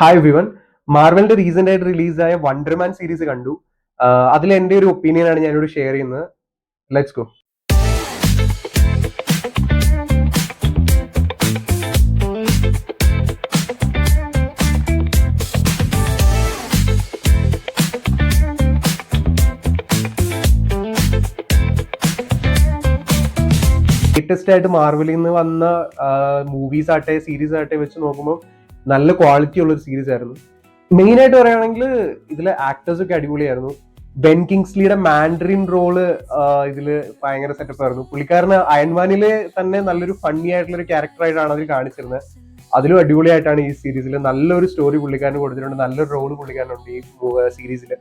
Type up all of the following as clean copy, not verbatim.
Hi everyone. മാർവലിന്റെ recent ആയിട്ട് റിലീസായ വണ്ടർമാൻ series കണ്ടു. അതിൽ എന്റെ ഒരു ഒപ്പീനിയൻ ആണ് ഞാനിവിടെ ഷെയർ ചെയ്യുന്നത്. Let's go. ലേറ്റസ്റ്റ് ആയിട്ട് മാർവലിൽ നിന്ന് വന്ന മൂവീസ് ആട്ടെ സീരീസ് ആട്ടെ വെച്ച് നോക്കുമ്പോൾ നല്ല ക്വാളിറ്റി ഉള്ള ഒരു സീരീസ് ആയിരുന്നു. മെയിൻ ആയിട്ട് പറയുകയാണെങ്കിൽ ഇതിലെ ആക്ടേഴ്സ് ഒക്കെ അടിപൊളിയായിരുന്നു. ബെൻ കിങ്സ്ലിയുടെ മാൻഡറിൻ റോള് ഇതില് ഭയങ്കര സെറ്റപ്പ് ആയിരുന്നു. പുള്ളിക്കാരന് അയൺമാനിലെ തന്നെ നല്ലൊരു ഫണ്ണി ആയിട്ടുള്ള ഒരു ക്യാരക്ടർ ആയിട്ടാണ് അതിൽ കാണിച്ചിരുന്നത്. അതിലും അടിപൊളിയായിട്ടാണ് ഈ സീരീസിൽ നല്ലൊരു സ്റ്റോറി പുള്ളിക്കാരന് കൊടുത്തിട്ടുണ്ട്, നല്ലൊരു റോള് പുള്ളിക്കാരനുണ്ട് ഈ സീരീസിൽ.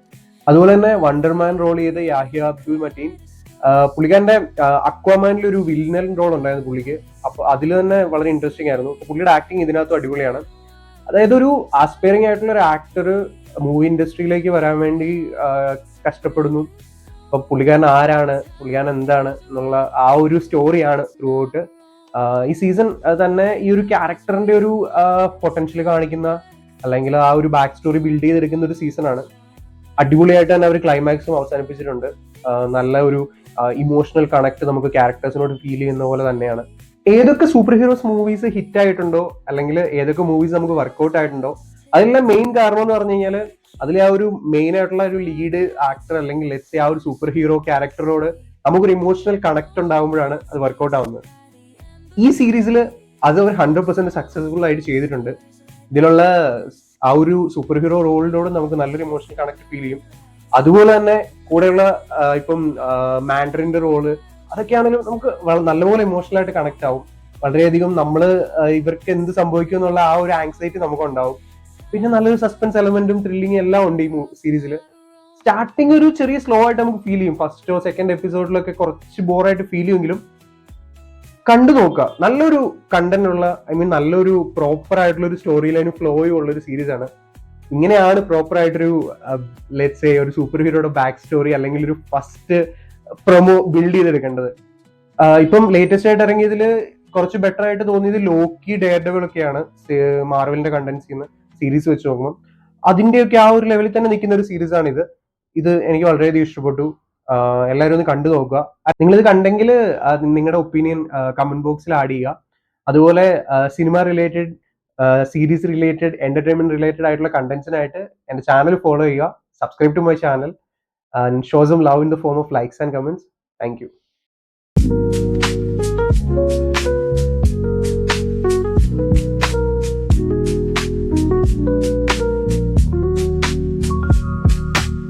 അതുപോലെ തന്നെ വണ്ടർമാൻ റോൾ ചെയ്ത യാഹിയ അബ്ദുൽ മറ്റീൻ, പുള്ളിക്കാരന്റെ അക്വാമാനിൽ ഒരു വില്ലൻ റോൾ ഉണ്ടായിരുന്നു പുള്ളിക്ക്. അപ്പൊ അതിൽ തന്നെ വളരെ ഇൻട്രസ്റ്റിംഗ് ആയിരുന്നു. പുള്ളിയുടെ ആക്ടിങ് ഇതിനകത്തും അടിപൊളിയാണ്. അതായത് ഒരു ആസ്പയറിംഗ് ആയിട്ടുള്ള ഒരു ആക്ടർ മൂവി ഇൻഡസ്ട്രിയിലേക്ക് വരാൻ വേണ്ടി കഷ്ടപ്പെടുന്നു. അപ്പൊ പുള്ളിക്കാരൻ ആരാണ്, പുള്ളിക്കാരൻ എന്താണ് എന്നുള്ള ആ ഒരു സ്റ്റോറിയാണ് ത്രൂ ഔട്ട്. ഈ സീസൺ തന്നെ ഈ ഒരു ക്യാരക്ടറിന്റെ ഒരു പൊട്ടൻഷ്യൽ കാണിക്കുന്ന, അല്ലെങ്കിൽ ആ ഒരു ബാക്ക് സ്റ്റോറി ബിൽഡ് ചെയ്തെടുക്കുന്ന ഒരു സീസണാണ്. അടിപൊളിയായിട്ട് തന്നെ അവർ ക്ലൈമാക്സും അവസാനിപ്പിച്ചിട്ടുണ്ട്. നല്ല ഒരു ഇമോഷണൽ കണക്ട് നമുക്ക് ക്യാരക്ടേഴ്സിനോട് ഫീൽ ചെയ്യുന്ന പോലെ തന്നെയാണ്. ഏതൊക്കെ സൂപ്പർ ഹീറോസ് മൂവീസ് ഹിറ്റ് ആയിട്ടുണ്ടോ, അല്ലെങ്കിൽ ഏതൊക്കെ മൂവീസ് നമുക്ക് വർക്ക്ഔട്ട് ആയിട്ടുണ്ടോ, അതിനുള്ള മെയിൻ കാരണം എന്ന് പറഞ്ഞു കഴിഞ്ഞാൽ അതിലെ ആ ഒരു മെയിൻ ആയിട്ടുള്ള ഒരു ലീഡ് ആക്ടർ അല്ലെങ്കിൽ ലെറ്റ്സ് ആ ഒരു സൂപ്പർ ഹീറോ ക്യാരക്ടറിനോട് നമുക്കൊരു ഇമോഷണൽ കണക്ട് ഉണ്ടാകുമ്പോഴാണ് അത് വർക്ക്ഔട്ട് ആവുന്നത്. ഈ സീരീസിൽ അത് അവർ 100% സക്സസ്ഫുൾ ആയിട്ട് ചെയ്തിട്ടുണ്ട്. ഇതിലുള്ള ആ ഒരു സൂപ്പർ ഹീറോ റോളിനോട് നമുക്ക് നല്ലൊരു ഇമോഷണൽ കണക്ട് ഫീൽ ചെയ്യും. അതുപോലെ തന്നെ കൂടെയുള്ള ഇപ്പം മാൻഡറിന്റെ റോള്, അതൊക്കെയാണെങ്കിലും നമുക്ക് നല്ലപോലെ ഇമോഷണൽ ആയിട്ട് കണക്ട് ആവും. വളരെയധികം നമ്മള് ഇവർക്ക് എന്ത് സംഭവിക്കും എന്നുള്ള ആ ഒരു ആങ്സൈറ്റി നമുക്കുണ്ടാവും. പിന്നെ നല്ലൊരു സസ്പെൻസ് എലമെന്റും ത്രില്ലിംഗ് എല്ലാം ഉണ്ട് ഈ സീരീസിൽ. സ്റ്റാർട്ടിങ് ഒരു ചെറിയ സ്ലോ ആയിട്ട് നമുക്ക് ഫീൽ ചെയ്യും. ഫസ്റ്റോ സെക്കൻഡ് എപ്പിസോഡിലൊക്കെ കുറച്ച് ബോറായിട്ട് ഫീൽ ചെയ്യുമെങ്കിലും കണ്ടു നോക്കുക. നല്ലൊരു കണ്ടന്റ് ഉള്ള, നല്ലൊരു പ്രോപ്പർ ആയിട്ടുള്ള ഒരു സ്റ്റോറി ലൈനും ഫ്ലോയും ഉള്ള ഒരു സീരീസ് ആണ്. ഇങ്ങനെയാണ് പ്രോപ്പർ ആയിട്ടൊരു ലെറ്റ്സ് സേ ഒരു സൂപ്പർ ഹീറോയുടെ ബാക്ക് സ്റ്റോറി അല്ലെങ്കിൽ ഒരു ഫസ്റ്റ് പ്രൊമോ ബിൽഡ് ചെയ്തെടുക്കേണ്ടത്. ഇപ്പം ലേറ്റസ്റ്റ് ആയിട്ട് ഇറങ്ങിയതിൽ കുറച്ച് ബെറ്റർ ആയിട്ട് തോന്നിയത് ലോക്കി, ഡെയർ ഡെവിൾ ഒക്കെയാണ് മാർവലിന്റെ കണ്ടന്റ്സ് സീരീസ് വെച്ച് നോക്കുമ്പോൾ. അതിന്റെയൊക്കെ ആ ഒരു ലെവലിൽ തന്നെ നിൽക്കുന്ന ഒരു സീരീസ് ആണ് ഇത് എനിക്ക് വളരെയധികം ഇഷ്ടപ്പെട്ടു. എല്ലാവരും ഒന്ന് കണ്ടു നോക്കുക. നിങ്ങളിത് കണ്ടെങ്കിൽ നിങ്ങളുടെ ഒപ്പീനിയൻ കമന്റ് ബോക്സിൽ ആഡ് ചെയ്യുക. അതുപോലെ cinema related, series related, entertainment related ആയിട്ടുള്ള കണ്ടന്റ്സിനായിട്ട് എന്റെ ചാനൽ ഫോളോ ചെയ്യുക. Subscribe to my channel and show some love in the form of likes and comments. Thank you.